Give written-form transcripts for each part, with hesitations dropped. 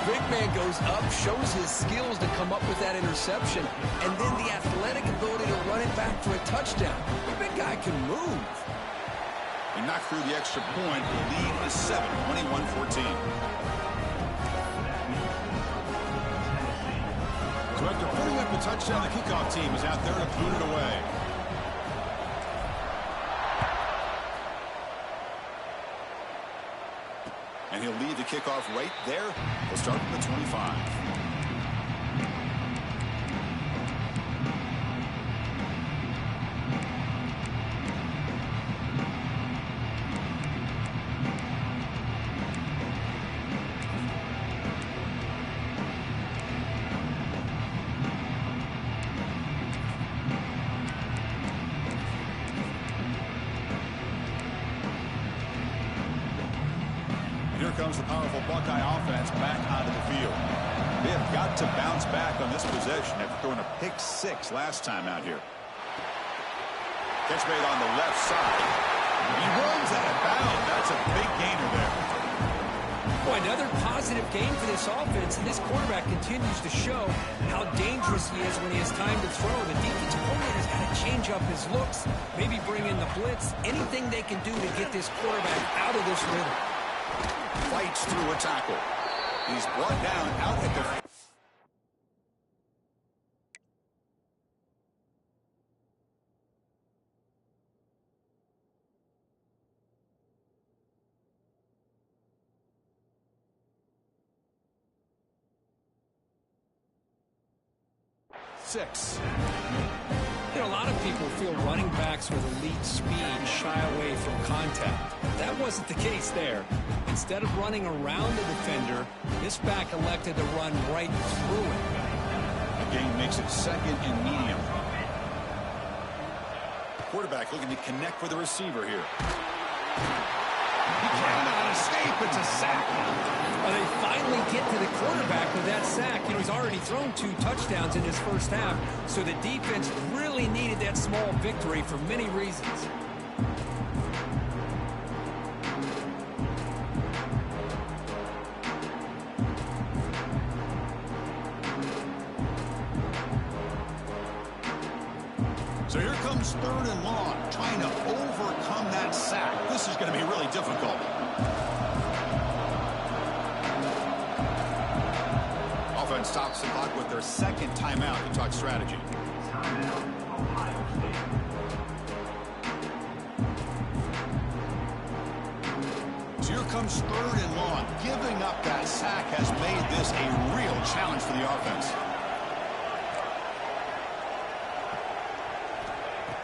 big man goes up, shows his skills to come up with that interception, and then the athletic ability to run it back for a touchdown. The big guy can move. He knocked through the extra point. The lead is 7, 21-14. So after putting up a touchdown, the kickoff team is out there to boot it away. And he'll lead the kickoff right there. He'll start from the 25. Here comes the powerful Buckeye offense back onto the field. They have got to bounce back on this possession after throwing a pick-6 last time out here. Catch made on the left side. He runs out of bounds. That's a big gainer there. Boy, another positive game for this offense, and this quarterback continues to show how dangerous he is when he has time to throw. The defensive coordinator's got to change up his looks, maybe bring in the blitz, anything they can do to get this quarterback out of this rhythm. Fights through a tackle. He's brought down out at the... Six. You know, a lot of people feel running backs with elite speed shy away from contact. That wasn't the case there. Instead of running around the defender, this back elected to run right through it. The gain makes it second and medium. Quarterback looking to connect with the receiver here. He cannot escape. It's a sack. Well, they finally get to the quarterback with that sack. You know, he's already thrown 2 touchdowns in his first half, so the defense really needed that small victory for many reasons. So here comes 3rd and long, trying to overcome that sack. This is going to be really difficult. Offense stops the clock with their second timeout to talk strategy. So here comes 3rd and long. Giving up that sack has made this a real challenge for the offense.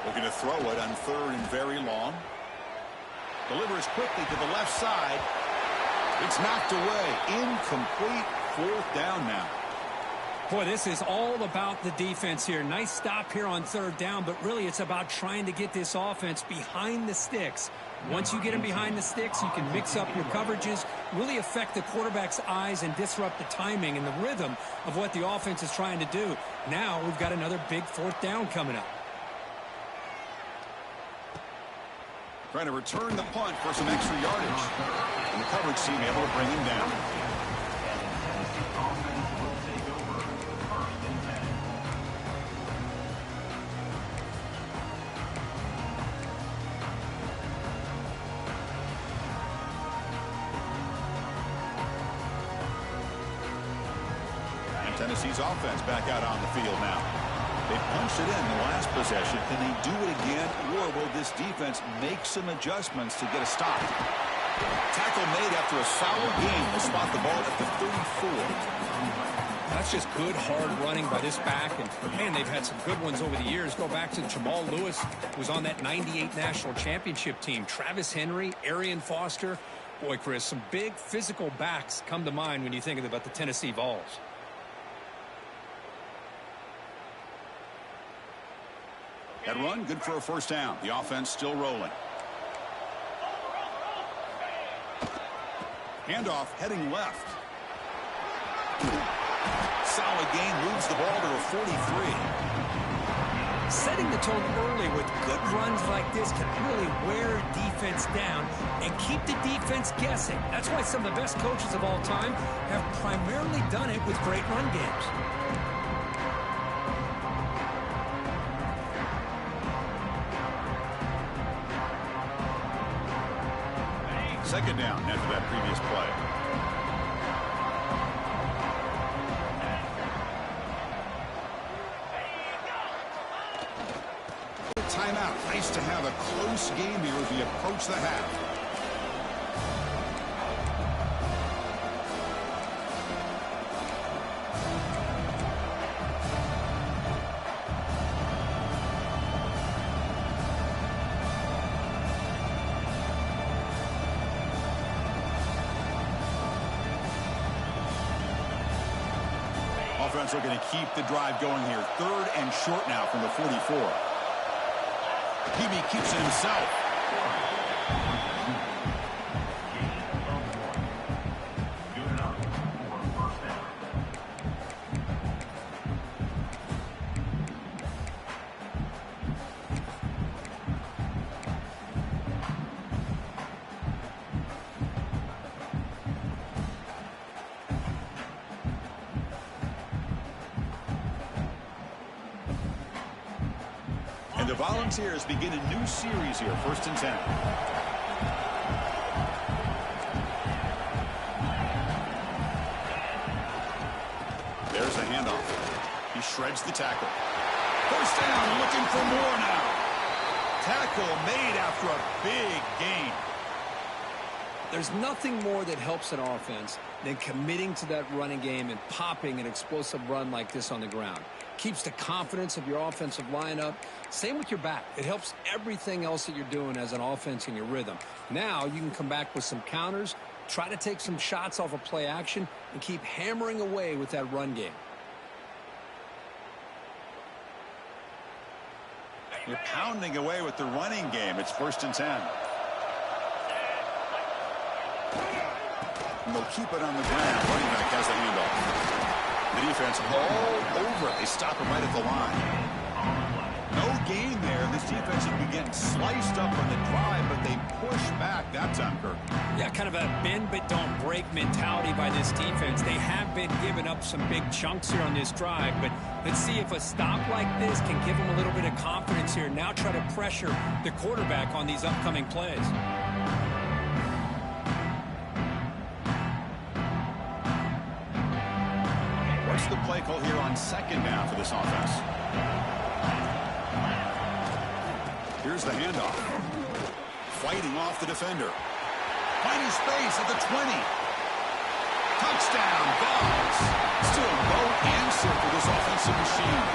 Looking to throw it on 3rd and very long. Delivers quickly to the left side. It's knocked away. Incomplete. 4th down now. Boy, this is all about the defense here. Nice stop here on 3rd down, but really it's about trying to get this offense behind the sticks. Once you get them behind the sticks, you can mix up your coverages, really affect the quarterback's eyes and disrupt the timing and the rhythm of what the offense is trying to do. Now we've got another big 4th down coming up. Trying to return the punt for some extra yardage. And the coverage team able to bring him down. And Tennessee's offense back out on the field now. They punched it in the last possession. Can they do it again, or will this defense make some adjustments to get a stop? Tackle made after a solid game. Will spot the ball at the 34. That's just good, hard running by this back. And, man, they've had some good ones over the years. Go back to Jamal Lewis, who was on that 98 national championship team. Travis Henry, Arian Foster. Boy, Chris, some big physical backs come to mind when you think about the Tennessee Vols. That run, good for a 1st down. The offense still rolling. Handoff heading left. Solid gain, moves the ball to a 43. Setting the tone early with good runs like this can really wear defense down and keep the defense guessing. That's why some of the best coaches of all time have primarily done it with great run games. Second down after that previous play. Timeout. Nice to have a close game here as we approach the half. Offense are going to keep the drive going here. 3rd and short now from the 44. Peavy keeps it himself. And the Volunteers begin a new series here, 1st and 10. There's a handoff. He shreds the tackle. 1st down, looking for more now. Tackle made after a big gain. There's nothing more that helps an offense than committing to that running game and popping an explosive run like this on the ground. Keeps the confidence of your offensive lineup. Same with your back. It helps everything else that you're doing as an offense in your rhythm. Now you can come back with some counters, try to take some shots off of play action, and keep hammering away with that run game. You're pounding away with the running game. It's 1st and 10. And they'll keep it on the ground. Running back has the handoff. The defense all over it. They stop him right at the line. No gain there. This defense has been getting sliced up on the drive, but they push back that time, Kirk. Yeah, kind of a bend but don't break mentality by this defense. They have been giving up some big chunks here on this drive, but let's see if a stop like this can give them a little bit of confidence here. Now try to pressure the quarterback on these upcoming plays. What's the play call here on 2nd down for this offense? Here's the handoff. Fighting off the defender. Finding space at the 20. Touchdown, Dogs. Still no answer for this offensive machine.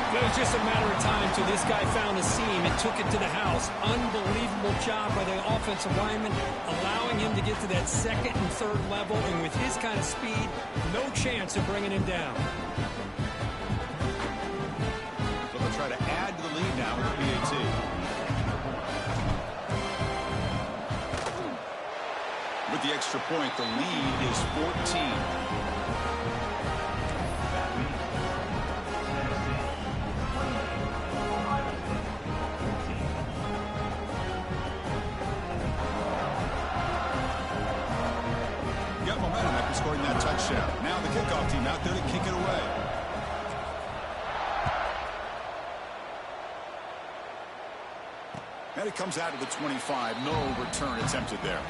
It was just a matter of time till this guy found a seam and took it to the house. Unbelievable job by the offensive lineman, allowing him to get to that 2nd and 3rd level, and with his kind of speed, no chance of bringing him down. So they'll try to add to the lead now with PAT. With the extra point, the lead is 14. Scoring that touchdown. Now the kickoff team out there to kick it away. And it comes out of the 25. No return attempted there.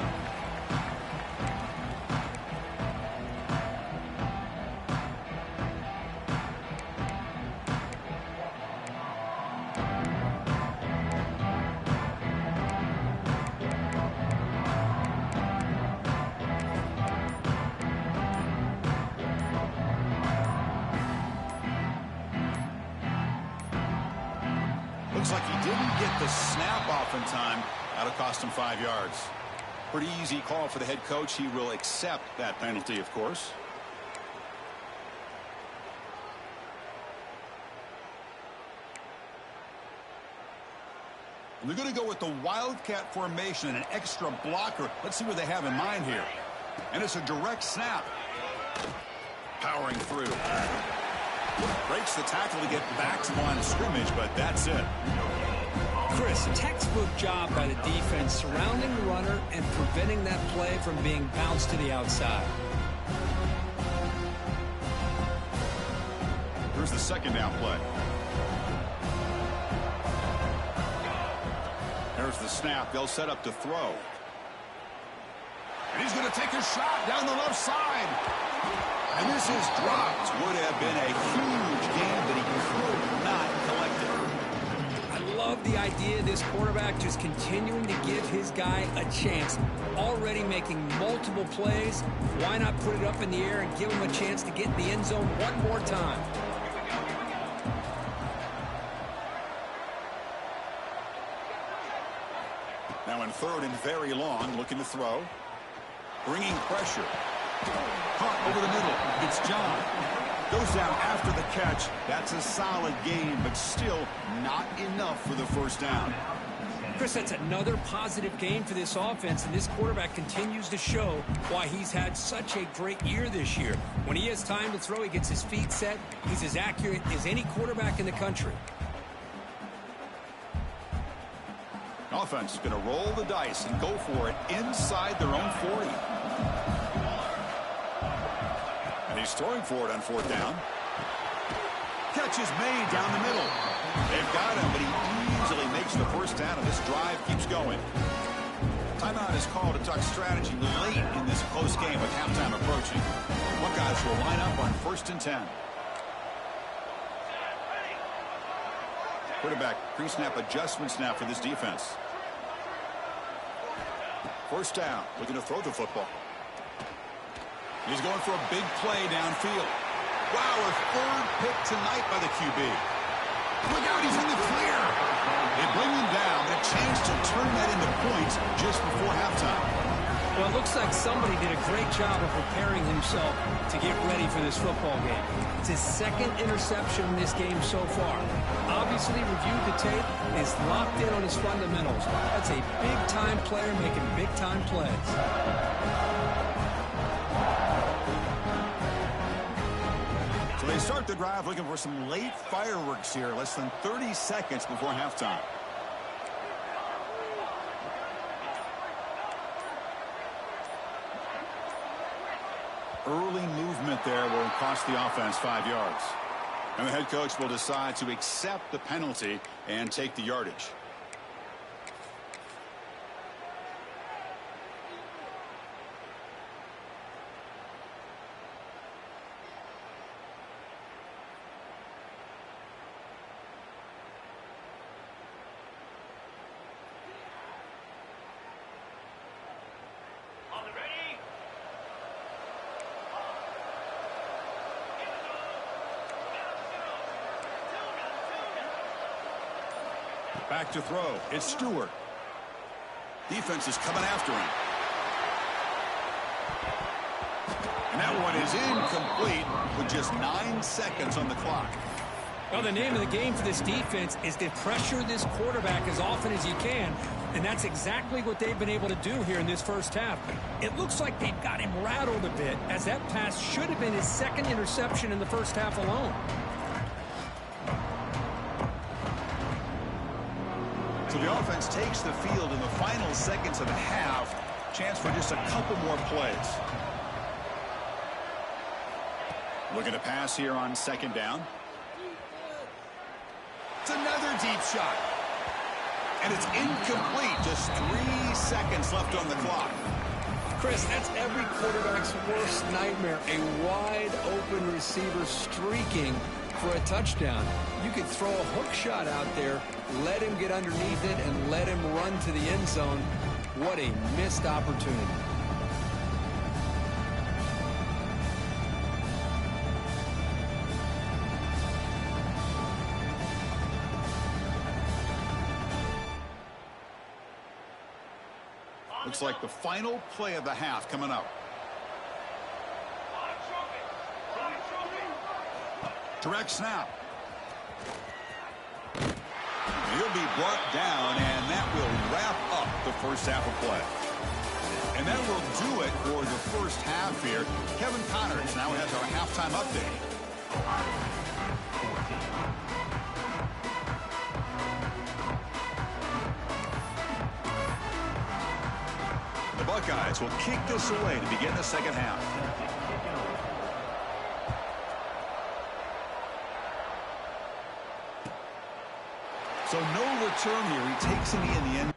Looks like he didn't get the snap off in time. That'll cost him 5 yards. Pretty easy call for the head coach. He will accept that penalty, of course. And they're going to go with the Wildcat formation and an extra blocker. Let's see what they have in mind here. And it's a direct snap. Powering through. Breaks the tackle to get back to the line of scrimmage, but that's it. Chris, textbook job by the defense surrounding the runner and preventing that play from being bounced to the outside. Here's the second down play. There's the snap. They'll set up to throw. And he's going to take a shot down the left side. And this is dropped. Would have been a huge game, but he could not collect it. I love the idea of this quarterback just continuing to give his guy a chance. Already making multiple plays. Why not put it up in the air and give him a chance to get in the end zone one more time? Now in third and very long, looking to throw. Bringing pressure. Caught over the middle. It's John. Goes down after the catch. That's a solid game, but still not enough for the first down. Chris, that's another positive game for this offense, and this quarterback continues to show why he's had such a great year this year. When he has time to throw, he gets his feet set. He's as accurate as any quarterback in the country. Offense is going to roll the dice and go for it inside their own 40. And he's throwing for it on fourth down. Catch is made down the middle. They've got him, but he easily makes the first down, and this drive keeps going. Timeout is called to talk strategy late in this close game with halftime approaching. Buckeyes will line up on 1st and 10. Quarterback pre-snap adjustments now for this defense. First down, looking to throw the football. He's going for a big play downfield. Wow, a third pick tonight by the QB. Look out, he's in the clear. They bring him down. A chance to turn that into points just before halftime. Well, it looks like somebody did a great job of preparing himself to get ready for this football game. It's his second interception in this game so far. Obviously reviewed the tape, is locked in on his fundamentals. That's a big-time player making big-time plays. So they start the drive looking for some late fireworks here, less than 30 seconds before halftime. Early movement there will cost the offense 5 yards. And the head coach will decide to accept the penalty and take the yardage. Back to throw. It's Stewart. Defense is coming after him. And that one is incomplete with just 9 seconds on the clock. Well, the name of the game for this defense is to pressure this quarterback as often as you can, and that's exactly what they've been able to do here in this first half. It looks like they've got him rattled a bit, as that pass should have been his second interception in the first half alone. So the offense takes the field in the final seconds of the half. Chance for just a couple more plays. Looking to pass here on second down. It's another deep shot. And it's incomplete. Just 3 seconds left on the clock. Chris, that's every quarterback's worst nightmare. A wide open receiver streaking for a touchdown. You could throw a hook shot out there, let him get underneath it, and let him run to the end zone. What a missed opportunity. Looks like the final play of the half coming up. Direct snap. He'll be brought down, and that will wrap up the first half of play. And that will do it for the first half here. Kevin Connors now has our halftime update. The Buckeyes will kick this away to begin the second half. So no return here. He takes it in the end.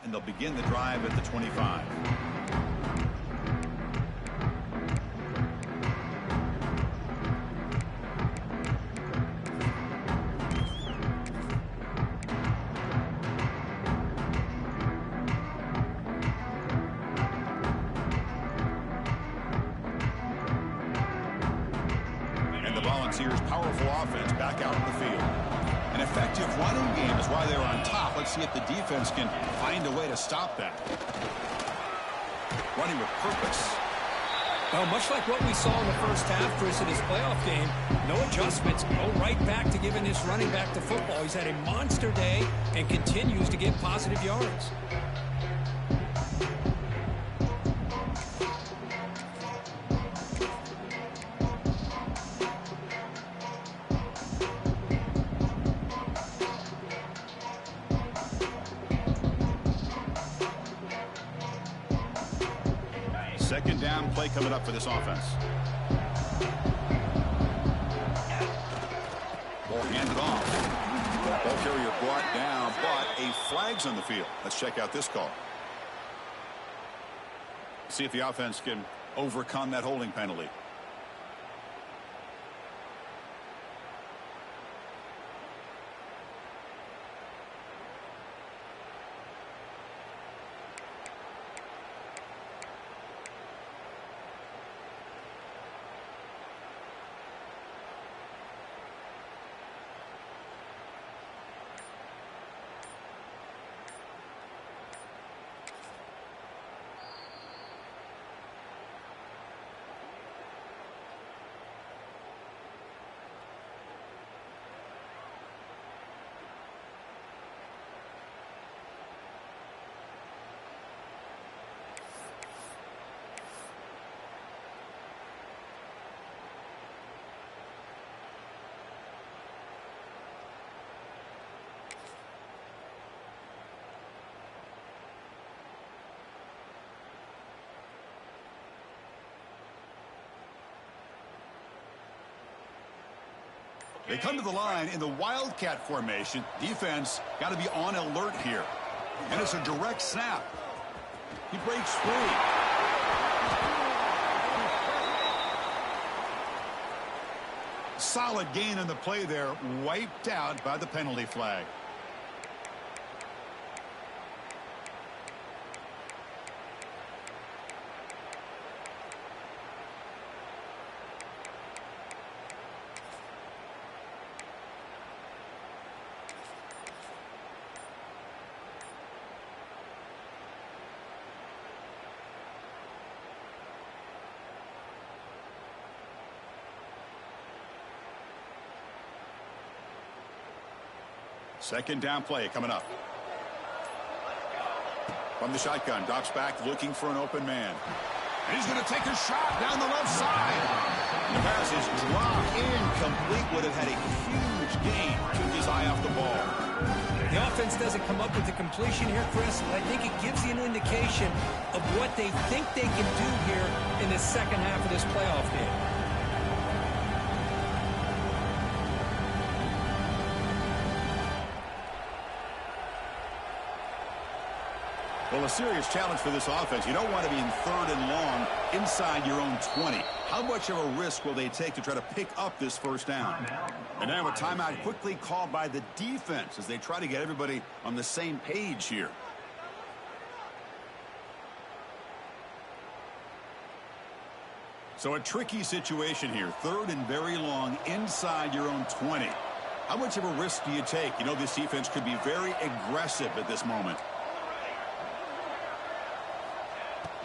And they'll begin the drive at the 25. And the Volunteers' powerful offense back out in the field. An effective running game is why they're on top. Let's see if the defense can find a way to stop that. Running with purpose. Well, much like what we saw in the first half, Chris, in his playoff game, no adjustments. Go right back to giving this running back to football. He's had a monster day and continues to get positive yards. Second down play coming up for this offense. Ball handed off. Ball carrier brought down, but a flag's on the field. Let's check out this call. See if the offense can overcome that holding penalty. They come to the line in the Wildcat formation. Defense got to be on alert here. And it's a direct snap. He breaks free. Solid gain on the play there. Wiped out by the penalty flag. Second down play coming up. From the shotgun, drops back looking for an open man. And he's going to take a shot down the left side. The pass is dropped incomplete. Would have had a huge gain. Took his eye off the ball. The offense doesn't come up with the completion here, Chris, but I think it gives you an indication of what they think they can do here in the second half of this playoff game. Well, a serious challenge for this offense. You don't want to be in 3rd and long inside your own 20. How much of a risk will they take to try to pick up this first down? And now a timeout quickly called by the defense as they try to get everybody on the same page here. So a tricky situation here. 3rd and very long inside your own 20. How much of a risk do you take? You know, this defense could be very aggressive at this moment.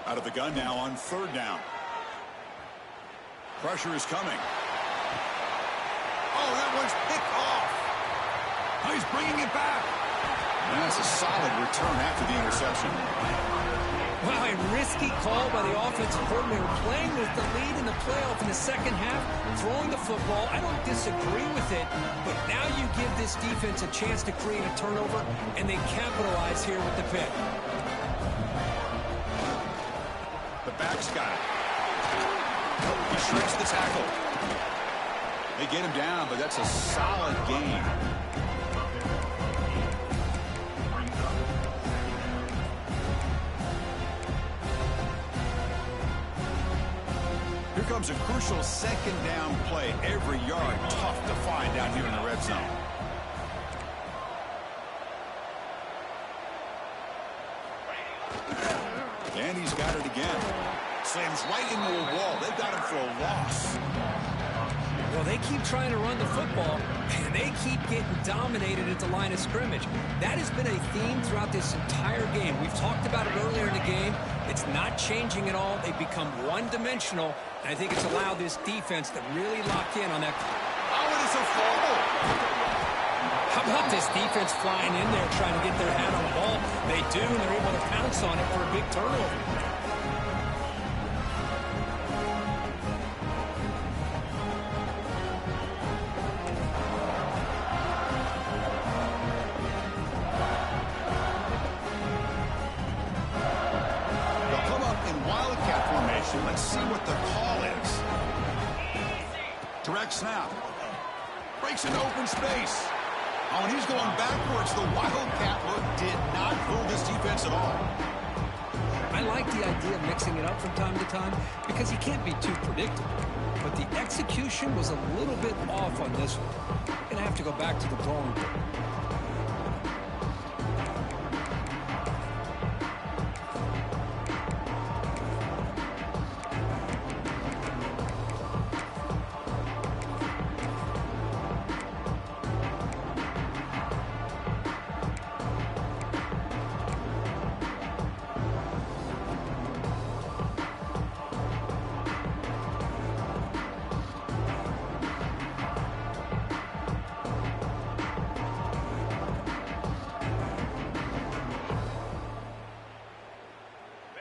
Out of the gun now on 3rd down. Pressure is coming. Oh, that one's picked off. Oh, he's bringing it back. And that's a solid return after the interception. Wow, a risky call by the offensive coordinator, playing with the lead in the playoff in the second half, throwing the football. I don't disagree with it, but now you give this defense a chance to create a turnover, and they capitalize here with the pick. The back's got it. He shrinks the tackle. They get him down, but that's a solid gain. Here comes a crucial 2nd down play. Every yard tough to find down here in the red zone. And he's got it again. Slams right into a wall. They've got him for a loss. Well, they keep trying to run the football, and they keep getting dominated at the line of scrimmage. That has been a theme throughout this entire game. We've talked about it earlier in the game. It's not changing at all. They've become one-dimensional, and I think it's allowed this defense to really lock in on that. Oh, it is a fumble. How about this defense flying in there trying to get their hand on the ball? They do, and they're able to pounce on it for a big turnover. Let's see what the call is. Direct snap. Breaks into open space. Oh, and he's going backwards. The Wildcat look did not fool this defense at all. I like the idea of mixing it up from time to time because you can't be too predictable. But the execution was a little bit off on this one. Gonna have to go back to the drawing board.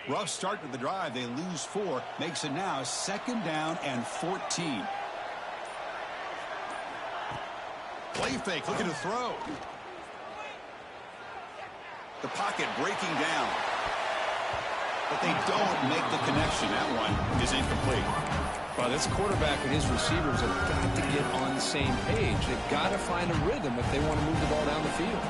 Rough start to the drive. They lose 4. Makes it now 2nd down and 14. Play fake, looking to throw. The pocket breaking down. But they don't make the connection. That one is incomplete. Well, this quarterback and his receivers have got to get on the same page. They've got to find a rhythm if they want to move the ball down the field.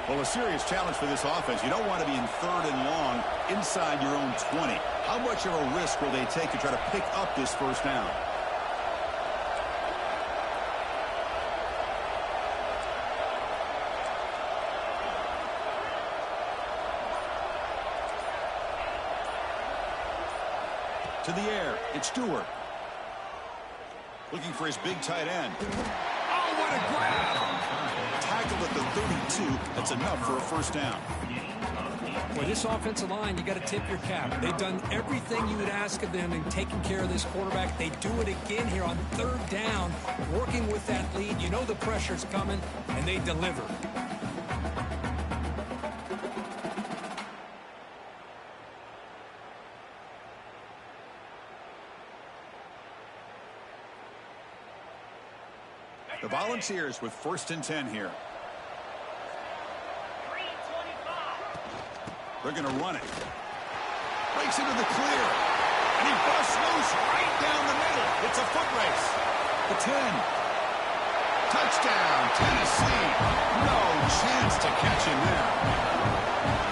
Well, a serious challenge for this offense. You don't want to be in 3rd and long inside your own 20. How much of a risk will they take to try to pick up this first down? To the air, it's Stewart. Looking for his big tight end. Oh, what a grab! Tackled at the 32. That's enough for a first down. Well, this offensive line, you got to tip your cap. They've done everything you would ask of them in taking care of this quarterback. They do it again here on third down, working with that lead. You know the pressure's coming, and they deliver. The Volunteers with 1st and 10 here. They're going to run it. Breaks into the clear. And he busts loose right down the middle. It's a foot race. The 10. Touchdown, Tennessee. No chance to catch him there.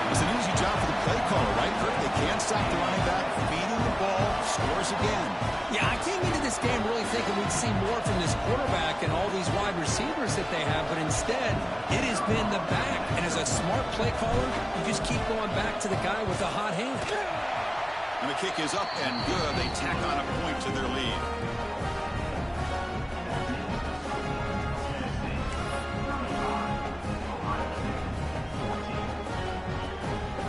It's an easy job for the play caller, right, Kirk? They can't stop the running back. Feeding the ball. Scores again. Yeah, I came into this game really thinking we'd see more from this quarterback and all these wide receivers that they have, but instead, it has been the back. And as a smart play caller, you just keep going back to the guy with the hot hand. And the kick is up and good. They tack on a point to their lead.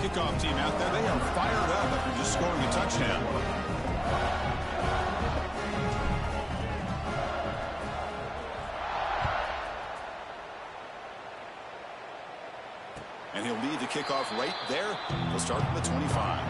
Kickoff team out there. They are fired up after just scoring a touchdown. And he'll lead the kickoff right there. He'll start from the 25.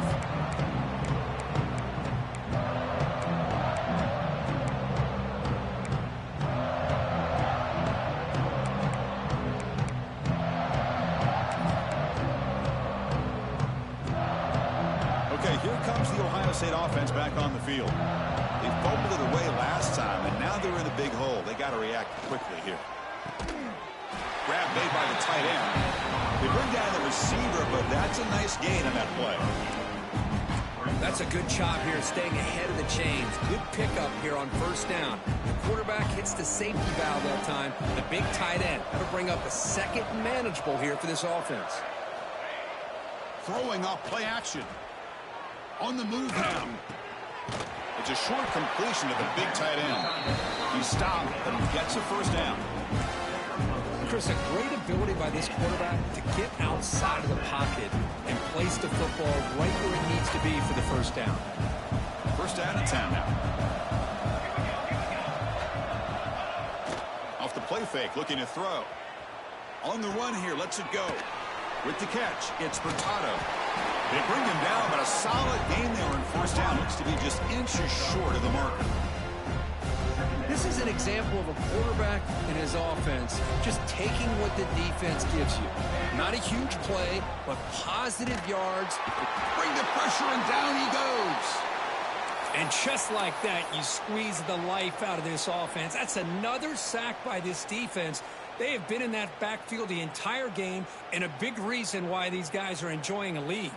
Okay, here comes the Ohio State offense back on the field. They fumbled it away last time, and now they're in a big hole. They got to react quickly here. Grab made by the tight end. They bring down the receiver, but that's a nice gain on that play. That's a good job here, staying ahead of the chains. Good pickup here on 1st down. The quarterback hits the safety valve that time. The big tight end. That'll bring up a second manageable here for this offense. Throwing off play action. On the move now. It's a short completion to the big tight end. He stopped and gets a 1st down. Chris, a great ability by this quarterback to get outside of the pocket and place the football right where it needs to be for the 1st down. 1st down and 10 now. Off the play fake, looking to throw. On the run here, lets it go. With the catch, it's Furtado. They bring him down, but a solid game there in 1st down. Looks to be just inches short of the marker. This is an example of a quarterback and his offense just taking what the defense gives you. Not a huge play, but positive yards. Bring the pressure, and down he goes. And just like that, you squeeze the life out of this offense. That's another sack by this defense. They have been in that backfield the entire game, and a big reason why these guys are enjoying a lead.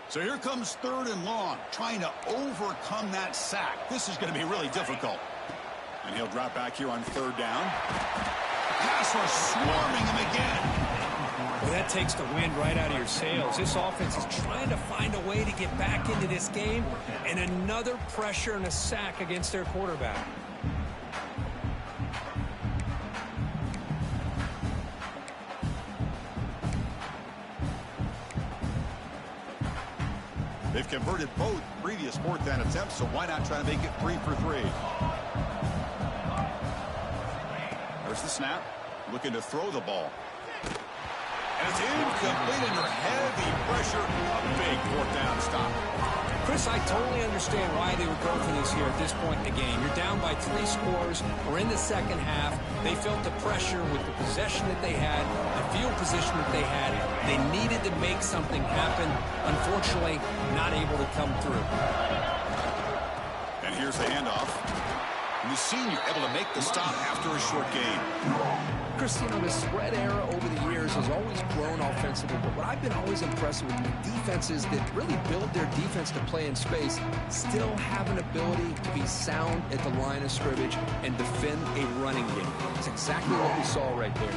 So here comes 3rd and long, trying to overcome that sack. This is going to be really difficult. And he'll drop back here on 3rd down. Pass rush swarming him again. Well, that takes the wind right out of your sails. This offense is trying to find a way to get back into this game, and another pressure and a sack against their quarterback. They've converted both previous 4th down attempts, so why not try to make it 3 for 3? There's the snap. Looking to throw the ball. And it's incomplete under heavy pressure. A big 4th down stop. Chris, I totally understand why they would go for this here at this point in the game. You're down by 3 scores. We're in the 2nd half. They felt the pressure with the possession that they had, the field position that they had. They needed to make something happen. Unfortunately, not able to come through. And here's the handoff. And the senior able to make the stop after a short gain. Chris, you know, the spread era over the years has always grown offensively, but what I've been always impressed with defenses that really build their defense to play in space still have an ability to be sound at the line of scrimmage and defend a running game. It's exactly what we saw right there.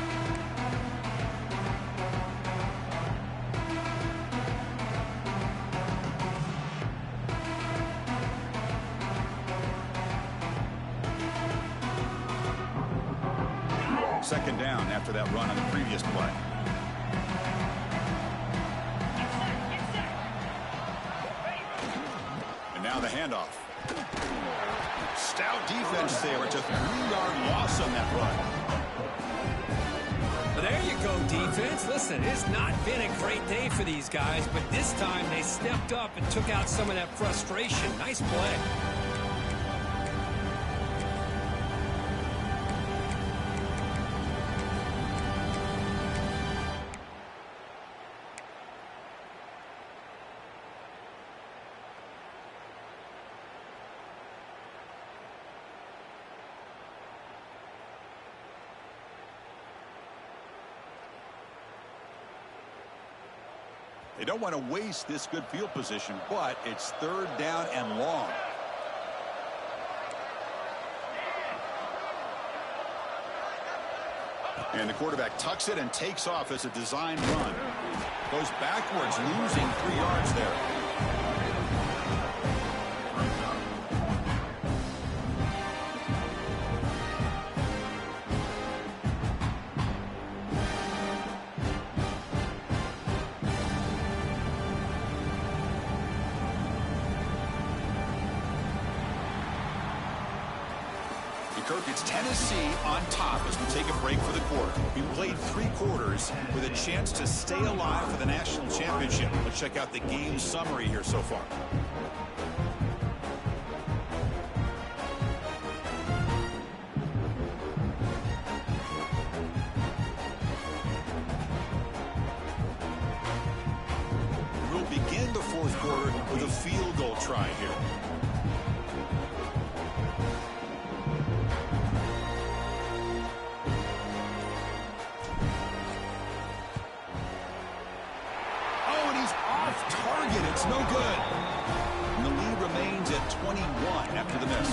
Second down after that run on the previous play. And now the handoff. Stout defense there. It's a 3-yard loss on that run. Well, there you go, defense. Listen, it's not been a great day for these guys, but this time they stepped up and took out some of that frustration. Nice play. They don't want to waste this good field position, but it's third down and long. And the quarterback tucks it and takes off as a design run. Goes backwards, losing 3 yards there. Kirk, it's Tennessee on top as we take a break for the quarter. We played 3 quarters with a chance to stay alive for the national championship. Let's check out the game summary here so far. We'll begin the fourth quarter with a field goal try here. It's no good. And the lead remains at 21 after the miss.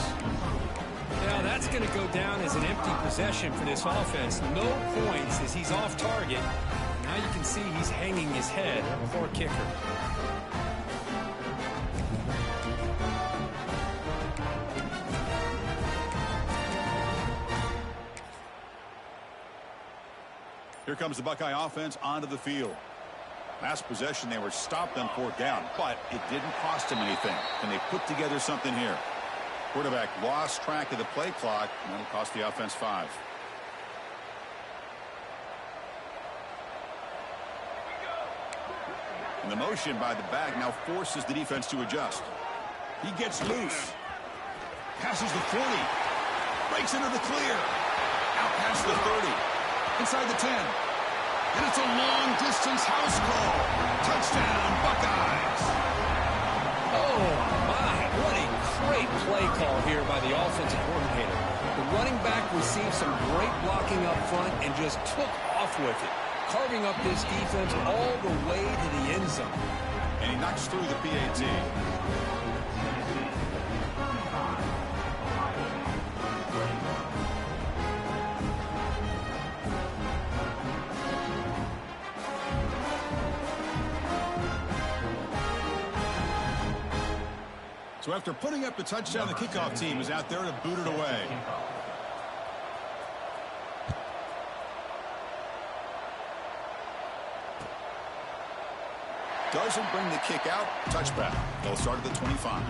Now that's going to go down as an empty possession for this offense. No points as he's off target. Now you can see he's hanging his head. Poor kicker. Here comes the Buckeye offense onto the field. Last possession, they were stopped on 4th down, but it didn't cost them anything. And they put together something here. Quarterback lost track of the play clock, and that'll cost the offense 5. And the motion by the back now forces the defense to adjust. He gets loose. Passes the 40. Breaks into the clear. Out past the 30. Inside the 10. And it's a long-distance house call. Touchdown, Buckeyes. Oh, my. What a great play call here by the offensive coordinator. The running back received some great blocking up front and just took off with it, carving up this defense all the way to the end zone. And he knocks through the PAT. So after putting up the touchdown, the kickoff team is out there to boot it away. Doesn't bring the kick out. Touchback. They'll start at the 25.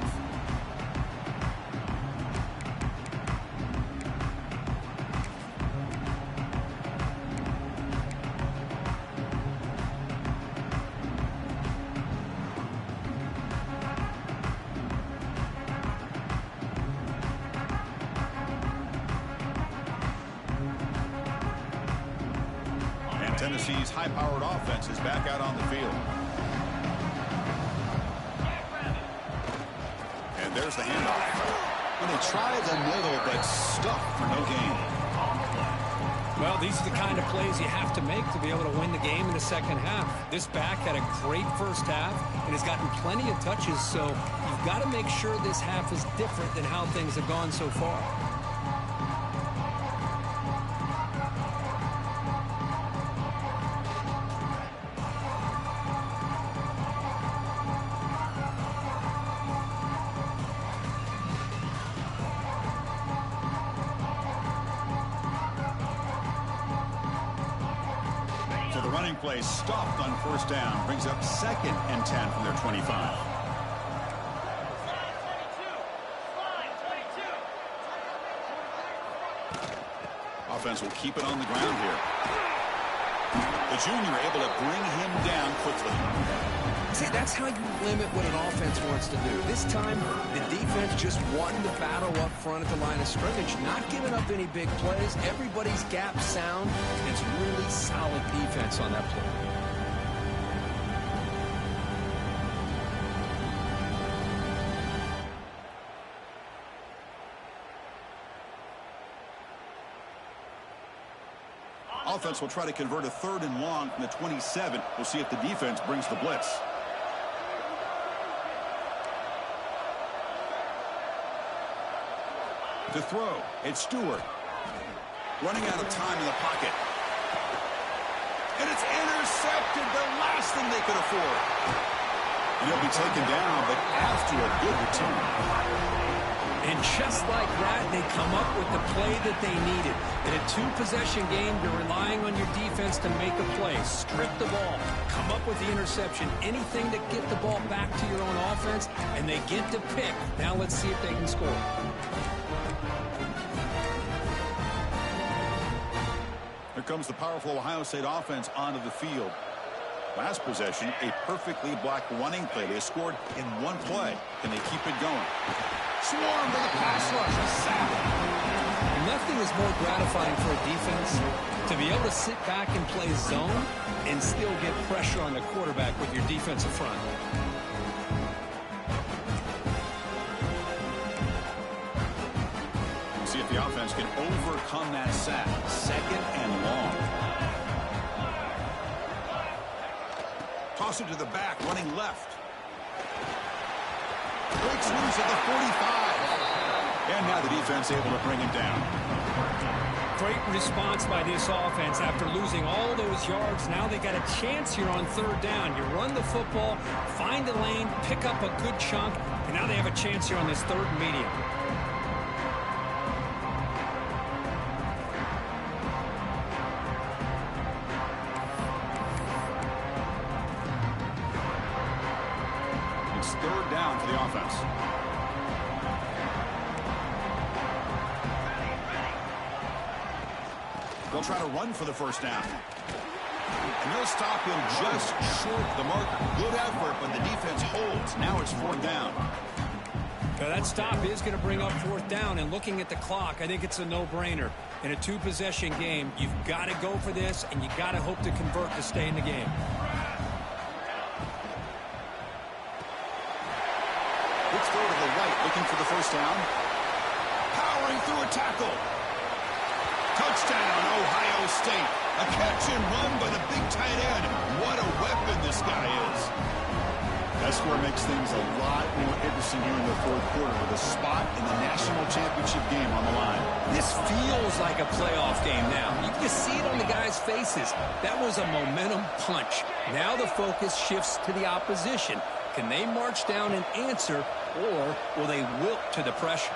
Tennessee's high-powered offense is back out on the field. And there's the handoff. And they tried the middle, but stuck for no gain. Well, these are the kind of plays you have to make to be able to win the game in the second half. This back had a great first half and has gotten plenty of touches, so you've got to make sure this half is different than how things have gone so far. running play stopped on first down. Brings up 2nd and 10 from their 25. Offense will keep it on the ground here. The junior able to bring him down quickly. See, that's how you limit what an offense wants to do. This time, the defense just won the battle up front at the line of scrimmage, not giving up any big plays. Everybody's gap sound. It's really solid defense on that play. Offense will try to convert a 3rd and long from the 27. We'll see if the defense brings the blitz. To throw, it's Stewart. Running out of time in the pocket. And it's intercepted, the last thing they could afford. And he'll be taken down, but after a good return. And just like that, they come up with the play that they needed. In a 2-possession game, you're relying on your defense to make a play. Strip the ball. Come up with the interception. Anything to get the ball back to your own offense, and they get to pick. Now let's see if they can score. Here comes the powerful Ohio State offense onto the field. Last possession, a perfectly blocked running play. They scored in one play. Can they keep it going? Swarm to the pass rush. A sack. Nothing is more gratifying for a defense to be able to sit back and play zone and still get pressure on the quarterback with your defensive front. See if the offense can overcome that sack. 2nd and long. Toss it to the back, running left. Breaks loose at the 45. And now the defense able to bring him down. Great response by this offense after losing all those yards. Now they got a chance here on 3rd down. You run the football, find a lane, pick up a good chunk, and now they have a chance here on this 3rd and medium. It's 3rd down for the offense. They'll try to run for the first down. And they'll stop him just short of the marker. Good effort, but the defense holds. Now it's 4th down. Now that stop is going to bring up 4th down, and looking at the clock, I think it's a no-brainer. In a 2-possession game, you've got to go for this, and you got to hope to convert to stay in the game. Let's throw to the right, looking for the first down. Powering through a tackle. Touchdown, Ohio State. A catch and run by the big tight end. What a weapon this guy is. That score makes things a lot more interesting here in the 4th quarter with a spot in the national championship game on the line. This feels like a playoff game now. You can see it on the guys' faces. That was a momentum punch. Now the focus shifts to the opposition. Can they march down and answer, or will they wilt to the pressure?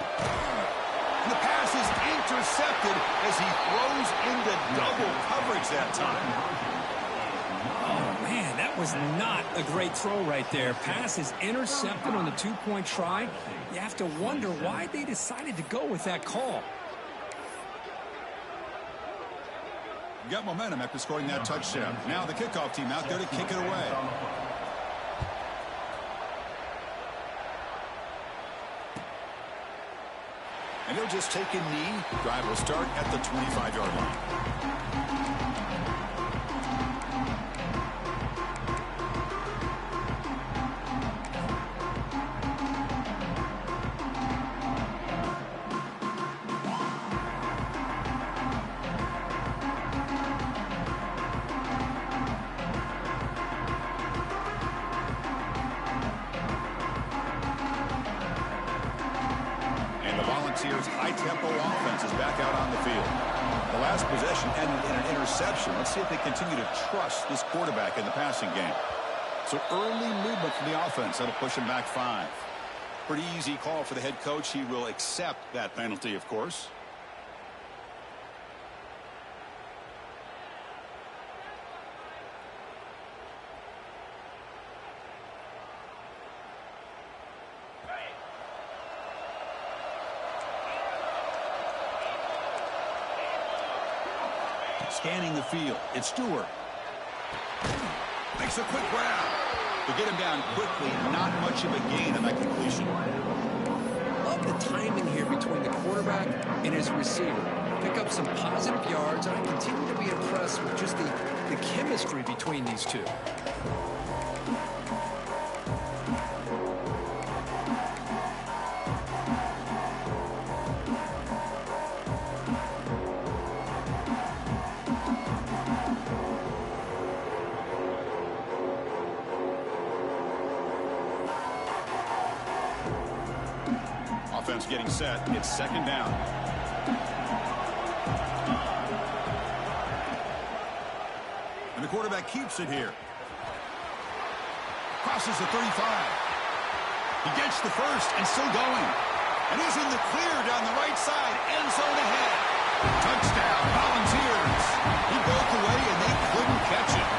And the pass is intercepted as he throws into double coverage that time. Oh, man, that was not a great throw right there. Pass is intercepted on the 2-point try. You have to wonder why they decided to go with that call. Got momentum after scoring that touchdown. Now the kickoff team out there to kick it away. And he'll just take a knee. Drive will start at the 25-yard line. High-tempo offense is back out on the field. The last possession ended in an interception. Let's see if they continue to trust this quarterback in the passing game. So early movement from the offense. That'll push him back 5. Pretty easy call for the head coach. He will accept that penalty, of course. Scanning the field. It's Stewart. Makes a quick grab. To get him down quickly, not much of a gain on that completion. Love the timing here between the quarterback and his receiver. Pick up some positive yards, and I continue to be impressed with just the chemistry between these two. Offense getting set. It's second down. And the quarterback keeps it here. Crosses the 35. He gets the first and still going. And he's in the clear down the right side. End zone ahead. Touchdown, Volunteers. He broke away and they couldn't catch it.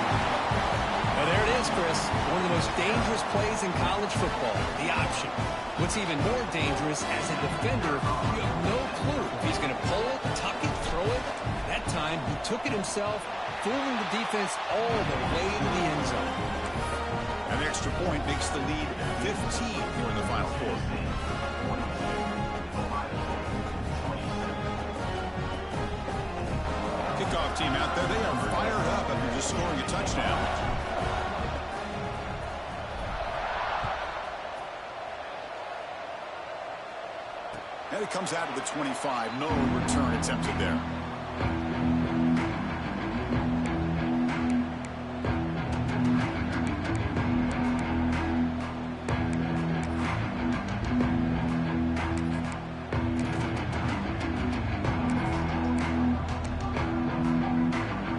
Well, there it is, Chris. One of the most dangerous plays in college football, the option. What's even more dangerous, as a defender, you have no clue if he's going to pull it, tuck it, throw it. That time, he took it himself, fooling the defense all the way to the end zone. An extra point makes the lead 15 here in the final quarter. Kickoff team out there, they are fired up after just scoring a touchdown. And it comes out of the 25. No return attempted there.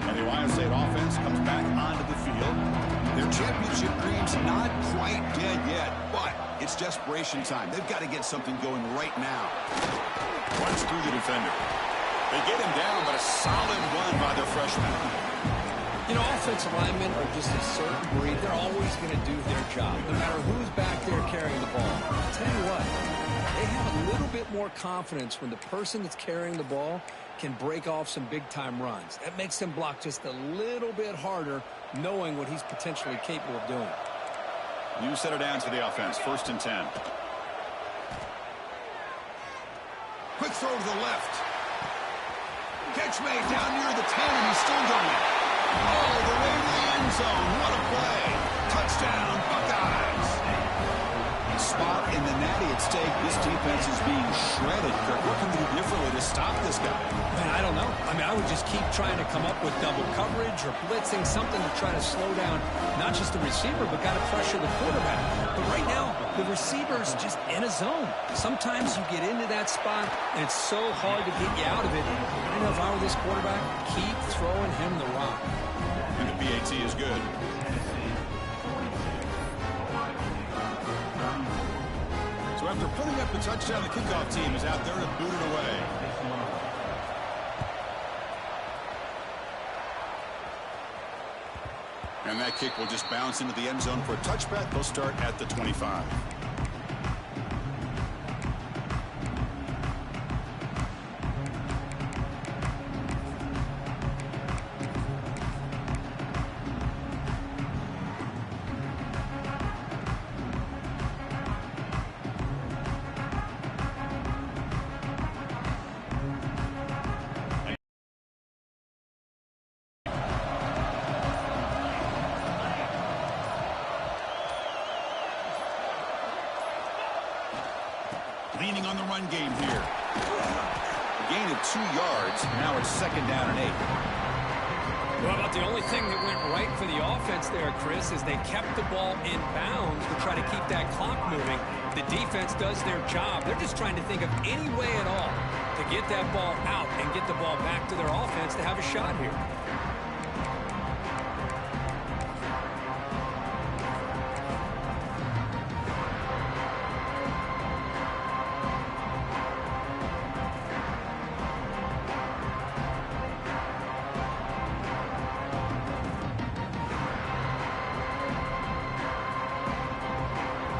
And the Ohio State offense comes back onto the field. Their championship dreams not quite dead yet, but it's desperation time. They've got to get something going right now. Runs through the defender. They get him down, but a solid run by their freshman. You know, offensive linemen are just a certain breed. They're always going to do their job, no matter who's back there carrying the ball. I'll tell you what, they have a little bit more confidence when the person that's carrying the ball can break off some big-time runs. That makes them block just a little bit harder, knowing what he's potentially capable of doing. You set it down to the offense. 1st and 10. Quick throw to the left. Catch made down near the 10, and he's still going. All the way to the end zone. What a play. Touchdown, Buckeyes. Spot in the natty at stake. This defense is being shredded. Kirk, what can we do differently to stop this guy? Man, I don't know. I mean, I would just keep trying to come up with double coverage or blitzing, something to try to slow down not just the receiver, but got to pressure the quarterback. But right now, the receiver's just in a zone. Sometimes you get into that spot, and it's so hard to get you out of it. I know if I were this quarterback, keep throwing him the rock. And the PAT is good. So after putting up the touchdown, the kickoff team is out there to boot it away. And that kick will just bounce into the end zone for a touchback. They'll start at the 25. Leaning on the run game here. A gain of 2 yards. Now it's 2nd down and 8. Well, about the only thing that went right for the offense there, Chris, is they kept the ball in bounds to try to keep that clock moving. The defense does their job. They're just trying to think of any way at all to get that ball out and get the ball back to their offense to have a shot here.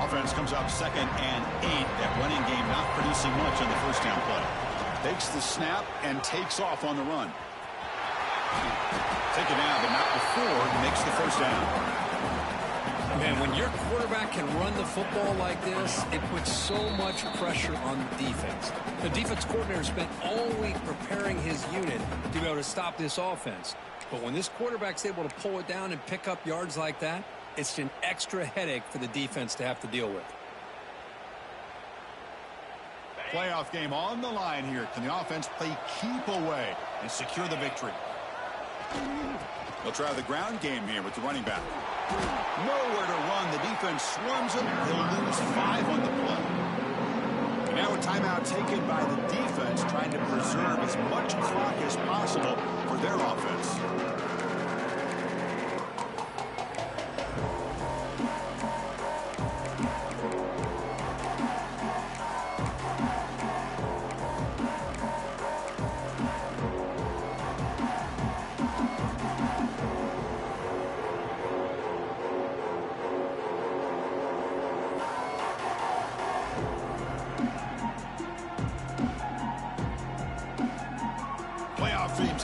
Offense comes up 2nd and 8. That running game not producing much on the 1st down play. Takes the snap and takes off on the run. Take it down, but not before he makes the first down. Man, when your quarterback can run the football like this, it puts so much pressure on the defense. The defense coordinator spent all week preparing his unit to be able to stop this offense. But when this quarterback's able to pull it down and pick up yards like that, it's an extra headache for the defense to have to deal with. Playoff game on the line here. Can the offense play keep away and secure the victory? They'll try the ground game here with the running back. Nowhere to run. The defense swarms him. He'll lose 5 on the play. And now a timeout taken by the defense, trying to preserve as much clock as possible for their offense.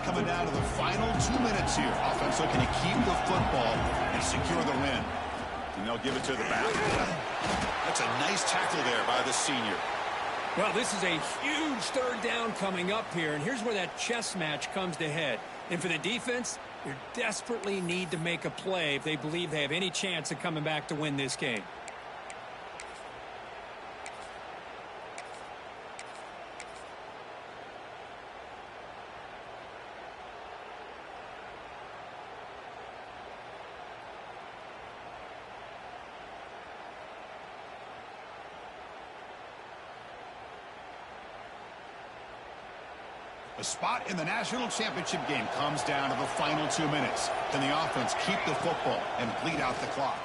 Coming down to the final 2 minutes here. Offense looking to keep the football and secure the win. And they'll give it to the back. That's a nice tackle there by the senior. Well, this is a huge third down coming up here, and here's where that chess match comes to head. And for the defense, they desperately need to make a play if they believe they have any chance of coming back to win this game. A spot in the national championship game comes down to the final 2 minutes. Can the offense keep the football and bleed out the clock?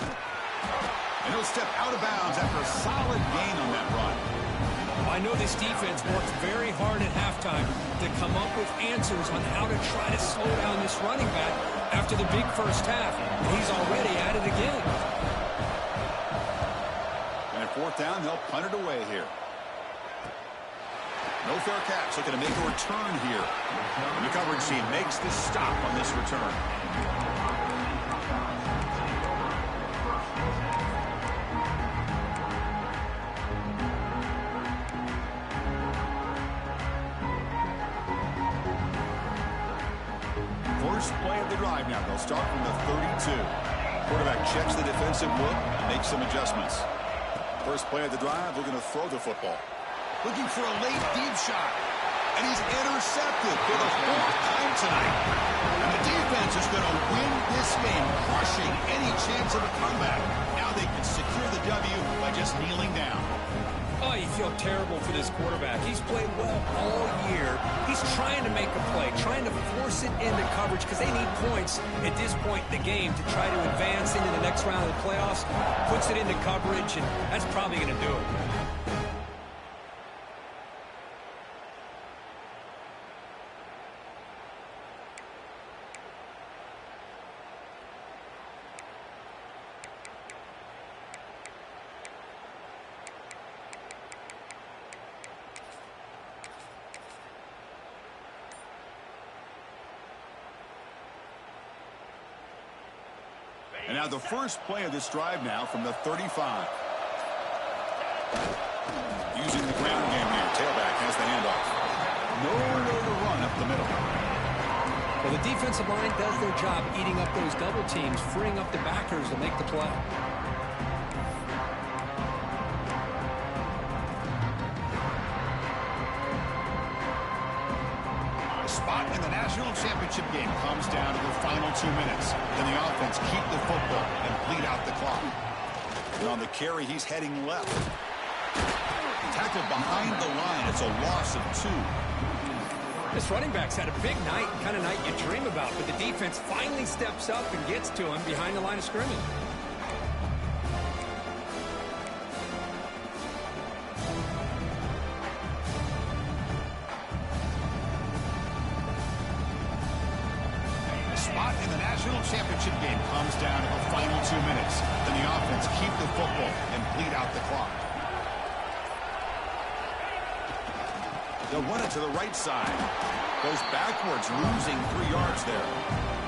And he'll step out of bounds after a solid gain on that run. I know this defense worked very hard at halftime to come up with answers on how to try to slow down this running back after the big first half. He's already at it again. And at fourth down, they'll punt it away here. No fair catch, looking to make a return here. And the coverage team makes the stop on this return. First play of the drive now. They'll start from the 32. Quarterback checks the defensive look and makes some adjustments. First play of the drive, looking to throw the football. Looking for a late deep shot. And he's intercepted for the 4th time tonight. And the defense is going to win this game, crushing any chance of a comeback. Now they can secure the W by just kneeling down. Oh, you feel terrible for this quarterback. He's played well all year. He's trying to make a play, trying to force it into coverage because they need points at this point in the game to try to advance into the next round of the playoffs. Puts it into coverage, and that's probably going to do it. And now the first play of this drive now from the 35. Using the ground game here. Tailback has the handoff. Nowhere to run up the middle. Well, the defensive line does their job eating up those double teams, freeing up the backers to make the play. Spot in the national championship game comes down to the final 2 minutes. Can the offense keep the football and bleed out the clock? And on the carry, he's heading left. Tackled behind the line. It's a loss of 2. This running back's had a big night, kind of night you dream about, but the defense finally steps up and gets to him behind the line of scrimmage. Championship game comes down to the final 2 minutes. Can the offense keep the football and bleed out the clock? They'll run it to the right side. Goes backwards, losing 3 yards there.